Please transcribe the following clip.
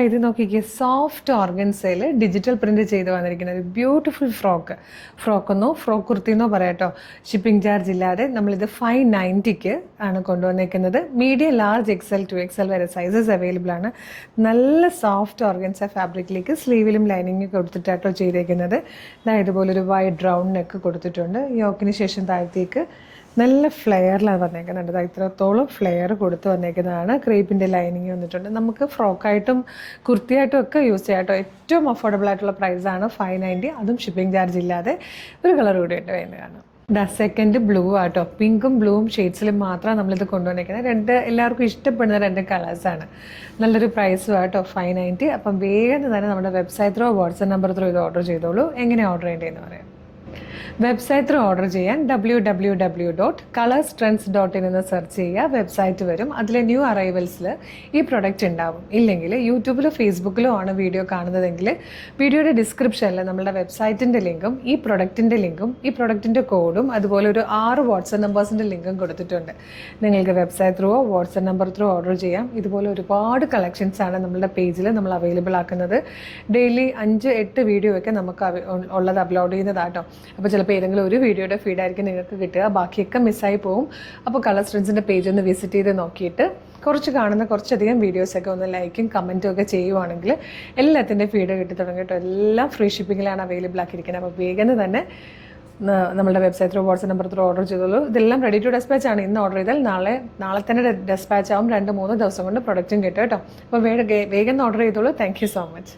ഇത് നോക്കിക്കേ, soft ഓർഗൻസയിൽ digital print ചെയ്ത് വന്നിരിക്കുന്ന ഒരു ബ്യൂട്ടിഫുൾ ഫ്രോക്കെന്നോ ഫ്രോക്ക് കുർത്തിന്നോ പറയാട്ടോ. ഷിപ്പിംഗ് ചാർജ് ഇല്ലാതെ നമ്മളിത് 590 ആണ് കൊണ്ടുവന്നിരിക്കുന്നത്. Medium, large, XL to XL വരെ സൈസസ് അവൈലബിൾ ആണ്. നല്ല സോഫ്റ്റ് ഓർഗൻസ ഫാബ്രിക്കിലേക്ക് സ്ലീവിലും ലൈനിങ് കൊടുത്തിട്ടാട്ടോ ചെയ്തേക്കുന്നത്. ഇതുപോലൊരു വൈഡ് റൗണ്ട് നെക്ക് കൊടുത്തിട്ടുണ്ട്. യോക്കിന് ശേഷം താഴത്തേക്ക് നല്ല ഫ്ലെയറിലാണ് വന്നേക്കുന്നുണ്ട്. ഇത്രത്തോളം ഫ്ലെയർ കൊടുത്ത് വന്നേക്കുന്നതാണ്. ക്രീപ്പിൻ്റെ ലൈനിങ് വന്നിട്ടുണ്ട്. നമുക്ക് ഫ്രോക്കായിട്ടും കുർത്തിയായിട്ടും ഒക്കെ യൂസ് ചെയ്യാം കേട്ടോ. ഏറ്റവും അഫോർഡബിൾ ആയിട്ടുള്ള പ്രൈസാണ് 590, അതും ഷിപ്പിംഗ് ചാർജ് ഇല്ലാതെ. ഒരു കളർ കൂടിയിട്ട് വരുന്നതാണ്. സെക്കൻഡ് ബ്ലൂ ആട്ടോ. പിങ്കും ബ്ലൂവും ഷെയ്ഡ്സിലും മാത്രമാണ് നമ്മളിത് കൊണ്ടുവന്നിരിക്കുന്നത്. എല്ലാവർക്കും ഇഷ്ടപ്പെടുന്ന 2 കളേഴ്സാണ്. നല്ലൊരു പ്രൈസും ആട്ടോ, 590. അപ്പം വേഗം തന്നെ നമ്മുടെ website throw WhatsApp number throw ഇത് ഓർഡർ ചെയ്തോളൂ. എങ്ങനെ ഓർഡർ ചെയ്യേണ്ടതെന്ന് പറയാം. വെബ്സൈറ്റ് ത്രൂ ഓർഡർ ചെയ്യാൻ www.colorstrends.in എന്ന് സെർച്ച് ചെയ്യുക. വെബ്സൈറ്റ് വരും. അതിൽ ന്യൂ അറൈവൽസിൽ ഈ പ്രൊഡക്റ്റ് ഉണ്ടാവും. ഇല്ലെങ്കിൽ യൂട്യൂബിലോ ഫേസ്ബുക്കിലോ ആണ് വീഡിയോ കാണുന്നതെങ്കിൽ വീഡിയോയുടെ ഡിസ്ക്രിപ്ഷനിൽ നമ്മുടെ വെബ്സൈറ്റിൻ്റെ ലിങ്കും ഈ പ്രൊഡക്റ്റിൻ്റെ ലിങ്കും ഈ പ്രൊഡക്റ്റിൻ്റെ കോഡും അതുപോലെ ഒരു 6 വാട്സ്ആപ്പ് നമ്പേഴ്സിൻ്റെ ലിങ്കും കൊടുത്തിട്ടുണ്ട്. നിങ്ങൾക്ക് വെബ്സൈറ്റ് ത്രൂവോ വാട്സ്ആപ്പ് നമ്പർ ത്രൂ ഓർഡർ ചെയ്യാം. ഇതുപോലെ ഒരുപാട് കളക്ഷൻസാണ് നമ്മളുടെ പേജിൽ നമ്മൾ അവൈലബിൾ ആക്കുന്നത്. ഡെയിലി 5-8 വീഡിയോ ഒക്കെ നമുക്ക് ഉള്ളത് അപ്ലോഡ് ചെയ്യുന്നതാട്ടോ. അപ്പോൾ ചിലപ്പോൾ ഏതെങ്കിലും ഒരു വീഡിയോയുടെ ഫീഡായിരിക്കും നിങ്ങൾക്ക് കിട്ടുക, ബാക്കിയൊക്കെ മിസ്സായി പോകും. അപ്പോൾ കളർ സ്ട്രെൻസിൻ്റെ പേജ് ഒന്ന് വിസിറ്റ് ചെയ്ത് നോക്കിയിട്ട് കുറച്ചധികം വീഡിയോസൊക്കെ ഒന്ന് ലൈക്കും കമൻറ്റും ഒക്കെ ചെയ്യുവാണെങ്കിൽ എല്ലാത്തിൻ്റെ ഫീഡ് കിട്ടി തുടങ്ങി കേട്ടോ. എല്ലാം ഫ്രീ ഷിപ്പിങ്ങിലാണ് അവൈലബിൾ ആക്കിയിരിക്കുന്നത്. അപ്പോൾ വേഗം തന്നെ നമ്മുടെ website through WhatsApp number through order ചെയ്തോളൂ. ഇതെല്ലാം റെഡി ടു ഡെസ്പാച്ച് ആണ്. ഇന്ന് ഓർഡർ ചെയ്താൽ നാളെ തന്നെ ഡെസ്പാച്ച് ആവും. 2-3 ദിവസം കൊണ്ട് പ്രൊഡക്റ്റും കിട്ടും കേട്ടോ. അപ്പോൾ വേഗം ഓർഡർ ചെയ്തോളൂ. Thank you so much.